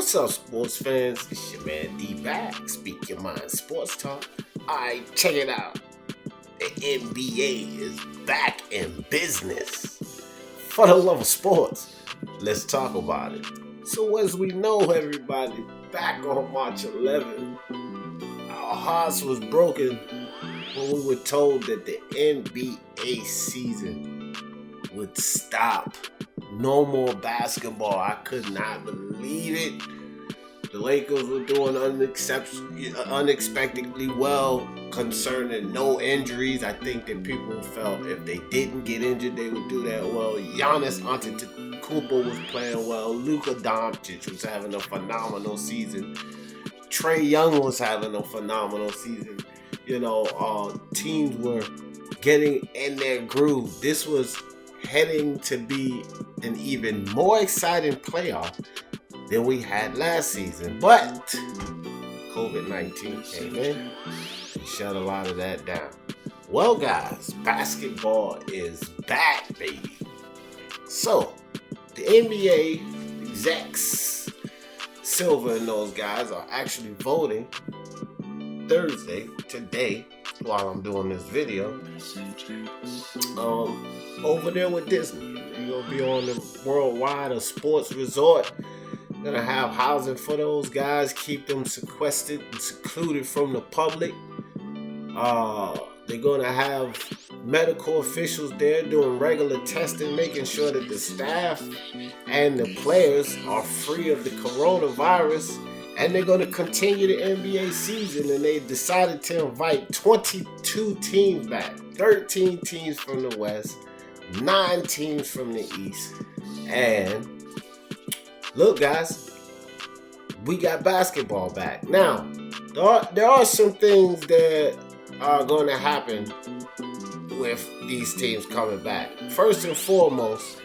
What's up, sports fans? It's your man D back. Speak your mind, sports talk. Alright, check it out. The NBA is back in business. For the love of sports, let's talk about it. So as we know, everybody, back on March 11th, our hearts was broken when we were told that the NBA season would stop. No more basketball. I could not believe it. The Lakers were doing unexpectedly well concerning no injuries. I think that people felt if they didn't get injured, they would do that well. Giannis Antetokounmpo was playing well. Luka Doncic was having a phenomenal season. Trae Young was having a phenomenal season. Teams were getting in their groove. This was heading to be an even more exciting playoff than we had last season. But COVID-19 came in and shut a lot of that down. Well, guys, basketball is back, baby. So, the NBA execs, Silver and those guys, are actually voting Thursday, today, while I'm doing this video, over there with Disney. They're going to be on the worldwide a sports resort. Going to have housing for those guys, keep them sequestered and secluded from the public. They're going to have medical officials there doing regular testing, making sure that the staff and the players are free of the coronavirus. And they're going to continue the NBA season, and they decided to invite 22 teams back. 13 teams from the West, 9 teams from the East. And look, guys, we got basketball back. Now, there are some things that are going to happen with these teams coming back. First and foremost,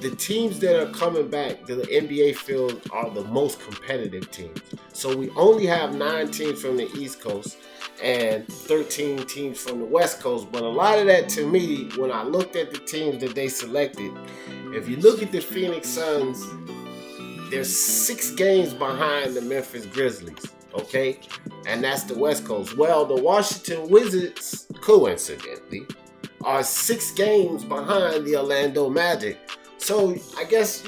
the teams that are coming back, the NBA feels are the most competitive teams. So we only have 9 teams from the East Coast and 13 teams from the West Coast. But a lot of that, to me, when I looked at the teams that they selected, if you look at the Phoenix Suns, they're 6 games behind the Memphis Grizzlies, okay? And that's the West Coast. Well, the Washington Wizards, coincidentally, are 6 games behind the Orlando Magic. So, I guess,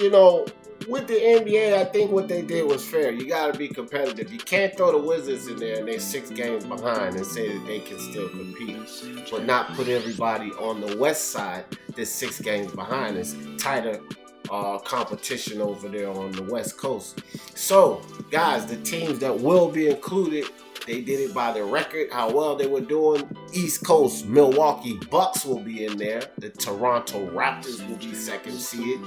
with the NBA, I think what they did was fair. You got to be competitive. You can't throw the Wizards in there and they're 6 games behind and say that they can still compete, but not put everybody on the West side that's 6 games behind. It's tighter competition over there on the West Coast. So, guys, the teams that will be included, they did it by the record, how well they were doing. East Coast, Milwaukee Bucks will be in there. The Toronto Raptors will be 2nd seeded.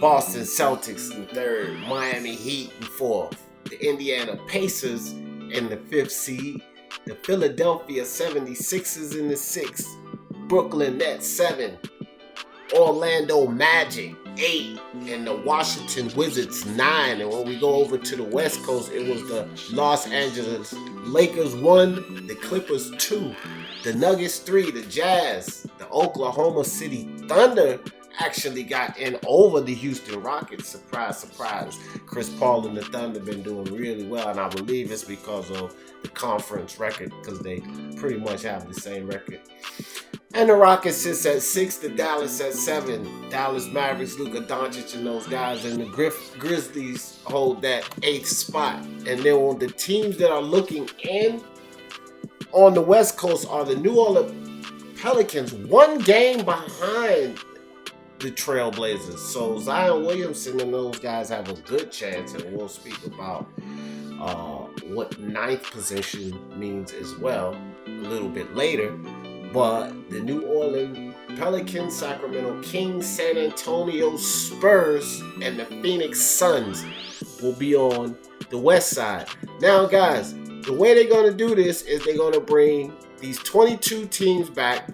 Boston Celtics in 3rd. Miami Heat in 4th. The Indiana Pacers in the 5th seed. The Philadelphia 76ers in the 6th. Brooklyn Nets 7. Orlando Magic 8, and the Washington Wizards 9. And when we go over to the West Coast, it was the Los Angeles Lakers 1, the Clippers 2, the Nuggets 3, the Jazz, the Oklahoma City Thunder actually got in over the Houston Rockets. Surprise, surprise. Chris Paul and the Thunder been doing really well, and I believe it's because of the conference record, because they pretty much have the same record. And the Rockets sits at 6, the Dallas at 7. Dallas Mavericks, Luka Doncic and those guys, and the Grizzlies hold that 8th spot. And then on the teams that are looking in on the West Coast are the New Orleans Pelicans, 1 game behind the Trailblazers. So Zion Williamson and those guys have a good chance, and we'll speak about what 9th position means as well a little bit later. But the New Orleans Pelicans, Sacramento Kings, San Antonio Spurs, and the Phoenix Suns will be on the west side. Now, guys, the way they're going to do this is they're going to bring these 22 teams back,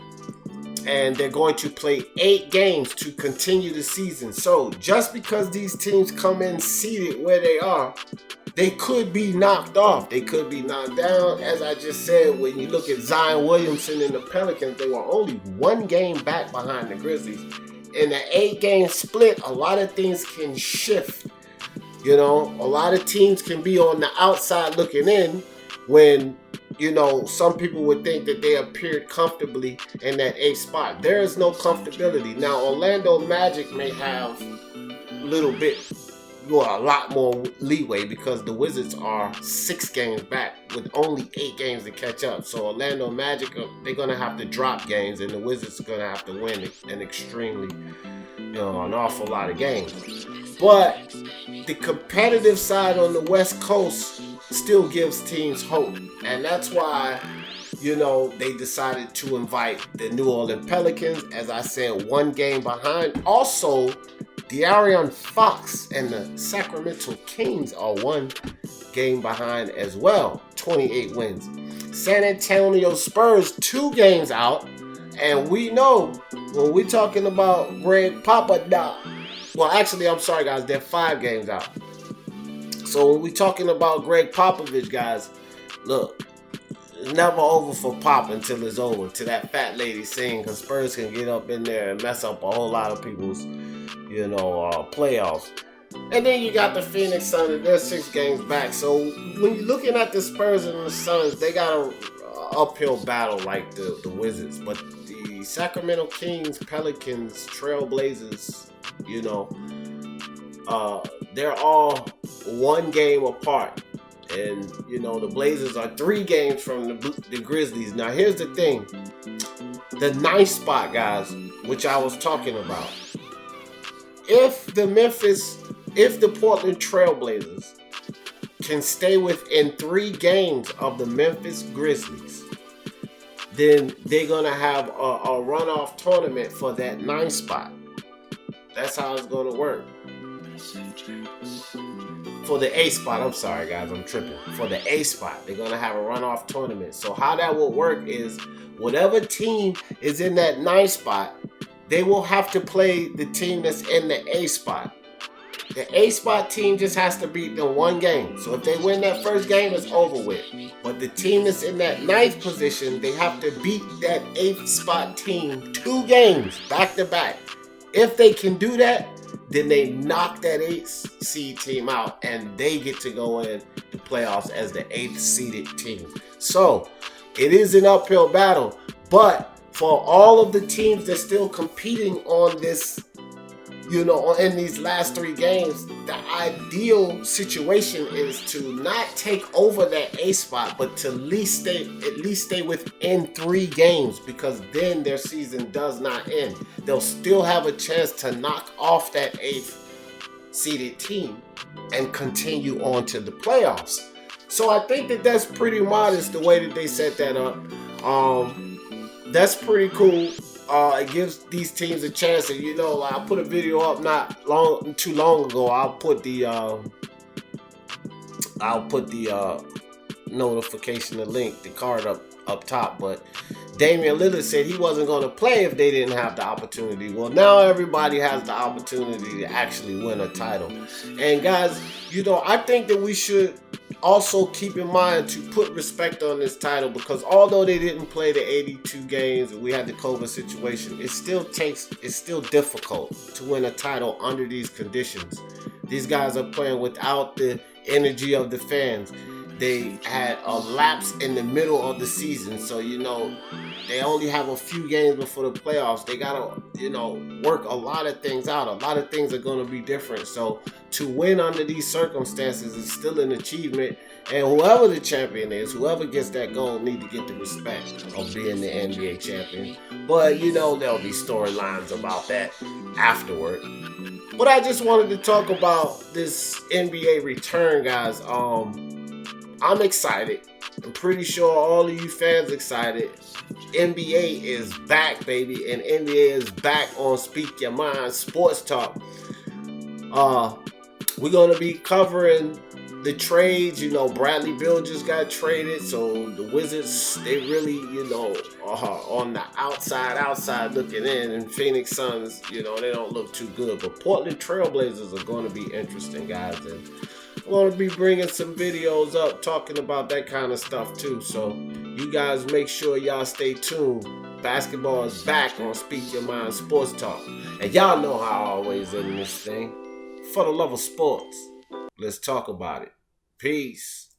and they're going to play 8 games to continue the season. So just because these teams come in seated where they are, they could be knocked off. They could be knocked down. As I just said, when you look at Zion Williamson and the Pelicans, they were only 1 game back behind the Grizzlies. In the 8-game split, a lot of things can shift You know, a lot of teams can be on the outside looking in when, you know, some people would think that they appeared comfortably in that 8th spot. There is no comfortability. Now, Orlando Magic may have a little bit, well, a lot more leeway because the Wizards are 6 games back with only 8 games to catch up. So Orlando Magic, they're going to have to drop games, and the Wizards are going to have to win an extremely, you know, an awful lot of games. But the competitive side on the West Coast still gives teams hope. And that's why, you know, they decided to invite the New Orleans Pelicans, as I said, 1 game behind. Also, De'Aaron Fox and the Sacramento Kings are 1 game behind as well, 28 wins. San Antonio Spurs 2 games out, and we know when we're talking about Greg Popovich, well, actually, I'm sorry, guys, they're 5 games out. So when we're talking about Greg Popovich, guys, look, it's never over for Pop until it's over. To that fat lady saying, because Spurs can get up in there and mess up a whole lot of people's, you know, playoffs. And then you got the Phoenix Suns. They're 6 games back. So when you're looking at the Spurs and the Suns, they got an uphill battle like the Wizards. But the Sacramento Kings, Pelicans, Trailblazers, you know, they're all 1 game apart. And, you know, the Blazers are 3 games from the Grizzlies. Now, here's the thing. The 9th spot, guys, which I was talking about. If the Portland Trailblazers can stay within 3 games of the Memphis Grizzlies, then they're going to have a runoff tournament for that 9th spot. That's how it's going to work. For the 8th spot, I'm sorry, guys, I'm tripping. For the 8th spot, they're going to have a runoff tournament. So how that will work is whatever team is in that 9th spot, they will have to play the team that's in the 8th spot. The 8th spot team just has to beat them 1 game. So if they win that first game, it's over with. But the team that's in that 9th position, they have to beat that 8th spot team 2 games back to back. If they can do that, then they knock that 8th seed team out and they get to go in the playoffs as the 8th seeded team. So it is an uphill battle, but for all of the teams that's still competing on this, you know, in these last 3 games, the ideal situation is to not take over that 8th spot, but to at least stay within 3 games, because then their season does not end. They'll still have a chance to knock off that 8th seeded team and continue on to the playoffs. So I think that that's pretty modest the way that they set that up. That's pretty cool. It gives these teams a chance, and you know, I put a video up not too long ago. I'll put the notification, the link, the card up top. But Damian Lillard said he wasn't going to play if they didn't have the opportunity. Well, now everybody has the opportunity to actually win a title. And guys, you know, I think that we should also keep in mind to put respect on this title, because although they didn't play the 82 games and we had the COVID situation, it's still difficult to win a title under these conditions. These guys are playing without the energy of the fans. They had a lapse in the middle of the season, so you know they only have a few games before the playoffs. They gotta, you know, work a lot of things out. A lot of things are gonna be different. So to win under these circumstances is still an achievement. And whoever the champion is, whoever gets that gold, need to get the respect of being the NBA champion. But you know there'll be storylines about that afterward. But I just wanted to talk about this NBA return, guys. I'm excited. I'm pretty sure all of you fans excited. NBA is back, baby, and NBA is back on Speak Your Mind Sports Talk. We're gonna be covering the trades. You know, Bradley Beal just got traded, so the Wizards, they really, you know, are on the outside looking in, and Phoenix Suns, you know, they don't look too good. But Portland Trailblazers are going to be interesting, guys, and I'm going to be bringing some videos up talking about that kind of stuff too. So you guys make sure y'all stay tuned. Basketball is back on Speak Your Mind Sports Talk. And y'all know how I always end this thing. For the love of sports. Let's talk about it. Peace.